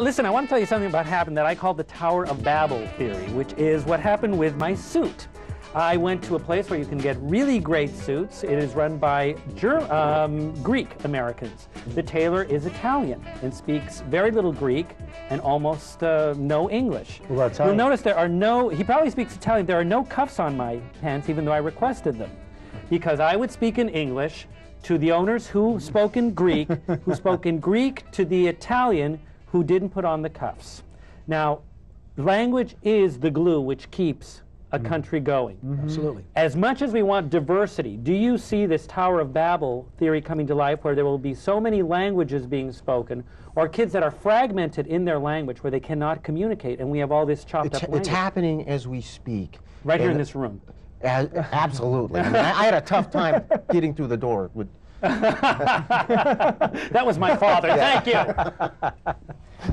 Listen, I want to tell you something about what happened that I call the Tower of Babel theory, which is what happened with my suit. I went to a place where you can get really great suits. It is run by Greek Americans. The tailor is Italian and speaks very little Greek and almost no English. You'll notice there are no, he probably speaks Italian, there are no cuffs on my pants even though I requested them. Because I would speak in English to the owners who spoke in Greek, who spoke in Greek to the Italian who didn't put on the cuffs. Now, language is the glue which keeps a country going. Absolutely. As much as we want diversity, do you see this Tower of Babel theory coming to life where there will be so many languages being spoken, or kids that are fragmented in their language where they cannot communicate, and we have all this chopped up language? It's happening as we speak. Right here in this room. Absolutely. I mean, I had a tough time getting through the door. That was my father. Thank you.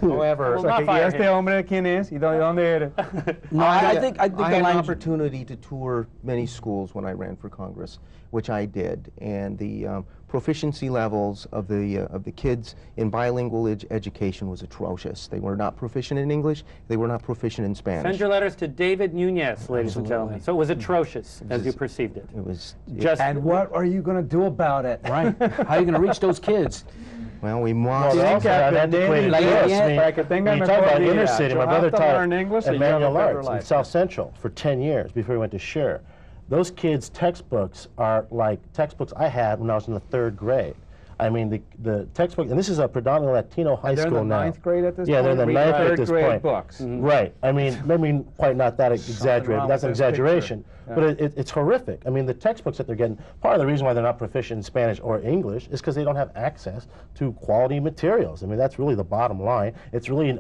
However, ¿Y este hombre quién es? ¿Y dónde eres? No, I think I had an opportunity to tour many schools when I ran for Congress, which I did, and the proficiency levels of the kids in bilingual education was atrocious. They were not proficient in English. They were not proficient in Spanish. Send your letters to David Nunez, ladies and gentlemen. So it was atrocious, as you perceived it. It was just. And what are you going to do about it? Right. How are you going to reach those kids? Well, we must. Well, also have antiquated gifts. I mean, when you talk about inner city, my brother taught at Manual Arts in South Central for 10 years before he went to Scher. Those kids' textbooks are like textbooks I had when I was in the 3rd grade. I mean, the textbook, and this is a predominantly Latino high school now. They're in the 9th grade at this point? Yeah, they're in the 9th at this point. Books. Right. I mean, maybe quite not that exaggerated. That's an exaggeration. Yeah. But it's horrific. I mean, the textbooks that they're getting, part of the reason why they're not proficient in Spanish or English is because they don't have access to quality materials. I mean, that's really the bottom line. It's really,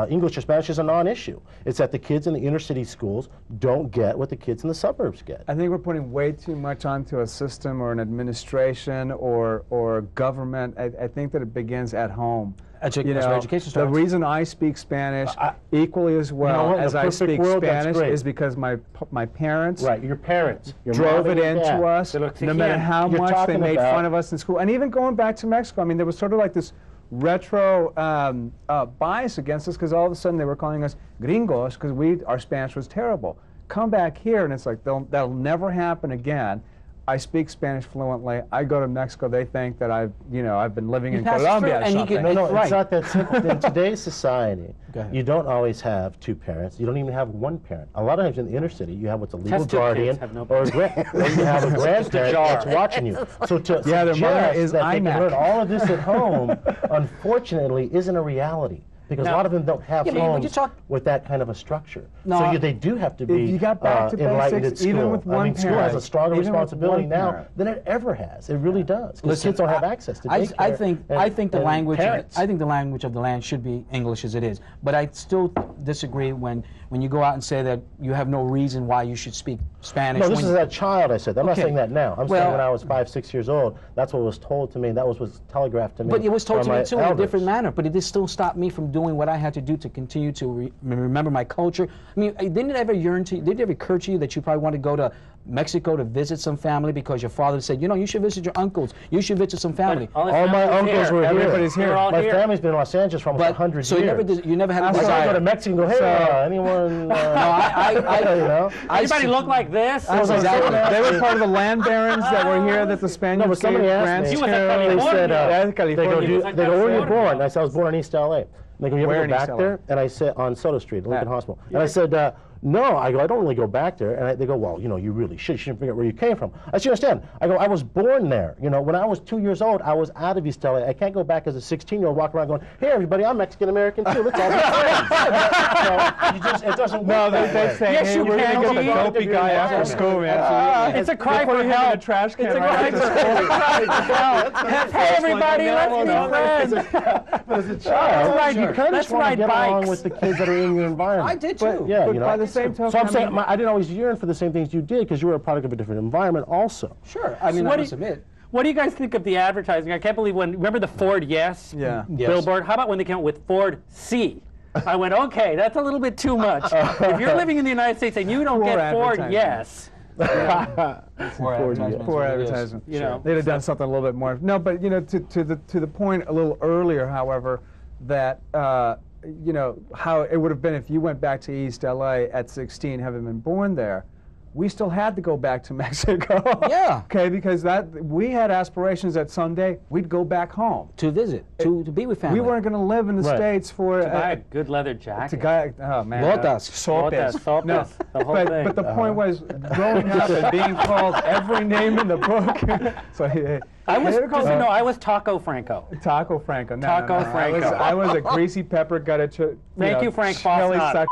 English or Spanish is a non-issue. It's that the kids in the inner city schools don't get what the kids in the suburbs get. I think we're putting way too much onto a system or an administration or government. I think that it begins at home. Education starts. The reason I speak Spanish equally as well as I speak Spanish is because my parents your parents drove it into us, no matter how much they made fun of us in school. And even going back to Mexico, I mean, there was sort of like this retro bias against us because all of a sudden they were calling us gringos because our Spanish was terrible. Come back here and it's like, that'll never happen again. I speak Spanish fluently. I go to Mexico. They think that I've been living in Colombia. It's not that simple. In today's society, you don't always have 2 parents. You don't even have 1 parent. A lot of times in the inner city, you have what's a legal guardian or you have a grandparent that's watching you. So to suggest that they can learn all of this at home, unfortunately, isn't a reality. Because a lot of them don't have homes with that kind of a structure. So they do have to be enlightened at school. Even with one school has a stronger responsibility now than it ever has. It really does. Because kids don't have access to daycare. I think the language of the land should be English as it is. But I still disagree when you go out and say that you have no reason why you should speak Spanish. No, this is as a child I said. I'm not saying that now. I'm saying when I was 5, 6 years old, that's what was told to me. That was telegraphed to me. But it was told to me too in a different manner. But it did still stop me from doing what I had to do to continue to remember my culture. I mean, didn't it ever occur to you that you probably want to go to Mexico to visit some family because your father said, you should visit your uncles, you should visit some family? All my uncles were here. Everybody's here. My family's been in Los Angeles for almost 100 years. So you never had a desire. I go to Mexico and go, hey, anyone? Anybody look like this? They were part of the land barons that were here that the Spaniards gave grants to. You was at California. They go, where were you born? I said, I was born in East L.A. They go, you ever go back there? And I said, on Soto Street, Lincoln Hospital. And I said, no. I go, I don't really go back there. And they go, well, you really should. You shouldn't forget where you came from. I said, you understand? I go, I was born there. When I was 2 years old, I was out of East LA. I can't go back as a 16-year-old walking around going, hey, everybody, I'm Mexican-American too. Let's all be friends. It doesn't work. No, they say, yes, hey, we're going to get the dopey guy after school, man. It's a cry for help. It's a cry for help. Hey, everybody, let's be friends. But as a child, you kind of just want to get along with the kids that are in your environment. I did too. Yeah, but by the same token, so I'm saying I didn't always yearn for the same things you did because you were a product of a different environment also. Sure. I mean, I must admit. What do you guys think of the advertising? I can't believe remember the Ford billboard? How about when they came out with Ford C? I went, okay, that's a little bit too much. If you're living in the United States and you don't get Ford Yes. Poor advertisement. They'd have done something a little bit more. No, but to the point a little earlier, however, that, you know, how it would have been if you went back to East LA at 16, having been born there. We still had to go back to Mexico. Yeah. Okay, because we had aspirations that someday we'd go back home. To visit, to be with family. We weren't going to live in the States for... To buy a good leather jacket. Oh, man. Botas. Sopes. No, the whole thing. But the point was, growing up and being called every name in the book. So, I was Taco Franco. Taco Franco. No, Taco Franco. I was a greasy pepper gutted. Thank you, Frank Fosnot.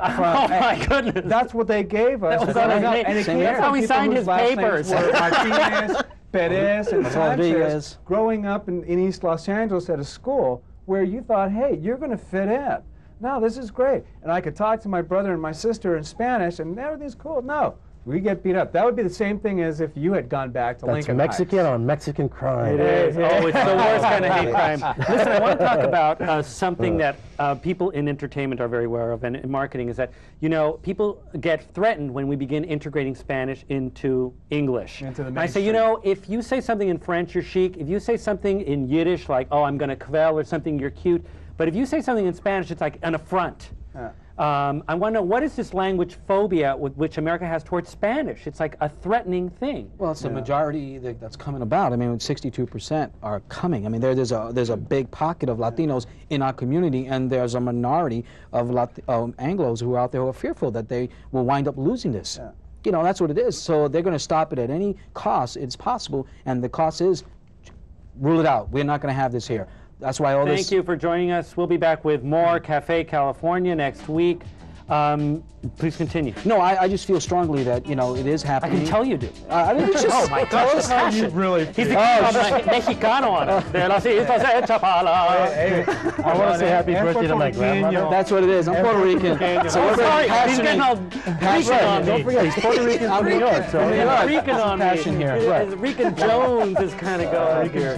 Oh my goodness! That's what they gave us. That's how he signed his papers. Martinez, Perez, and Sanchez. Growing up in East Los Angeles at a school where you thought, hey, you're going to fit in. No, this is great. And I could talk to my brother and my sister in Spanish, and everything's cool. No. We get beat up. That would be the same thing as if you had gone back to Lincoln Heights. That's Mexican on Mexican crime. It is. Oh, it's the worst kind of hate crime. Listen, I want to talk about something that people in entertainment are very aware of, and in marketing, is that, you know, people get threatened when we begin integrating Spanish into English. Into the mainstream. I say, you know, if you say something in French, you're chic. If you say something in Yiddish, like, oh, I'm going to kvel or something, you're cute. But if you say something in Spanish, it's like an affront. I want to know, what is this language phobia with which America has towards Spanish? It's like a threatening thing. Well, it's the majority that's coming about. I mean, 62% are coming. I mean, there's a big pocket of Latinos in our community, and there's a minority of Anglos who are out there who are fearful that they will wind up losing this. Yeah. You know, that's what it is. So they're going to stop it at any cost. It's possible, and the cost is, rule it out. We're not going to have this here. That's why all this... Thank you for joining us. We'll be back with more Cafe California next week. Please continue. No, I just feel strongly that, you know, it is happening. I can tell you do. I mean, it's just, oh my gosh, how you really feel. He's Mexicano on it. De las Islas Chapala. Hey, I want to say happy birthday to my grandmother. That's what it is. I'm Puerto Rican. So we're very passionate. He's getting all Rican on me. Don't forget, he's Puerto Rican from New York. So Rican on me. Right. Rican Jones is kind of going here.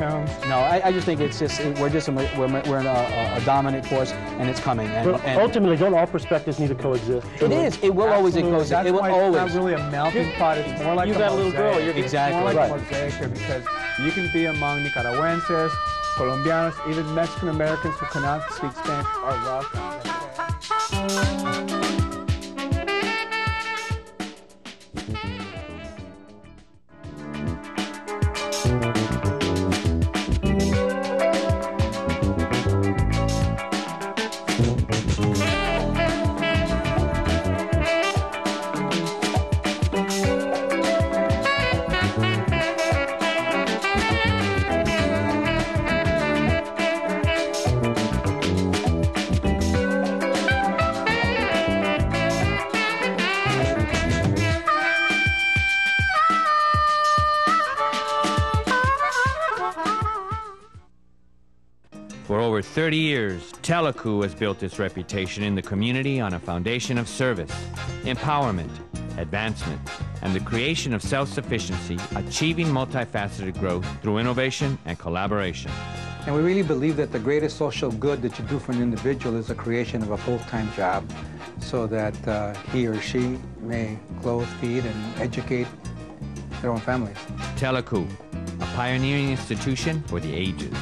No, I just think it's just, we're in a dominant force, and it's coming. But ultimately, don't all perspectives need to coexist? It is. It will always coexist. It will always. It's not really a melting pot. It's more like you got a little girl. You're exactly more like a mosaic here, because you can be among Nicaraguenses, Colombianos, even Mexican Americans who cannot speak Spanish are welcome. For over 30 years, Telecu has built its reputation in the community on a foundation of service, empowerment, advancement, and the creation of self-sufficiency, achieving multifaceted growth through innovation and collaboration. And we really believe that the greatest social good that you do for an individual is the creation of a full-time job so that he or she may clothe, feed, and educate their own families. Telecu, a pioneering institution for the ages.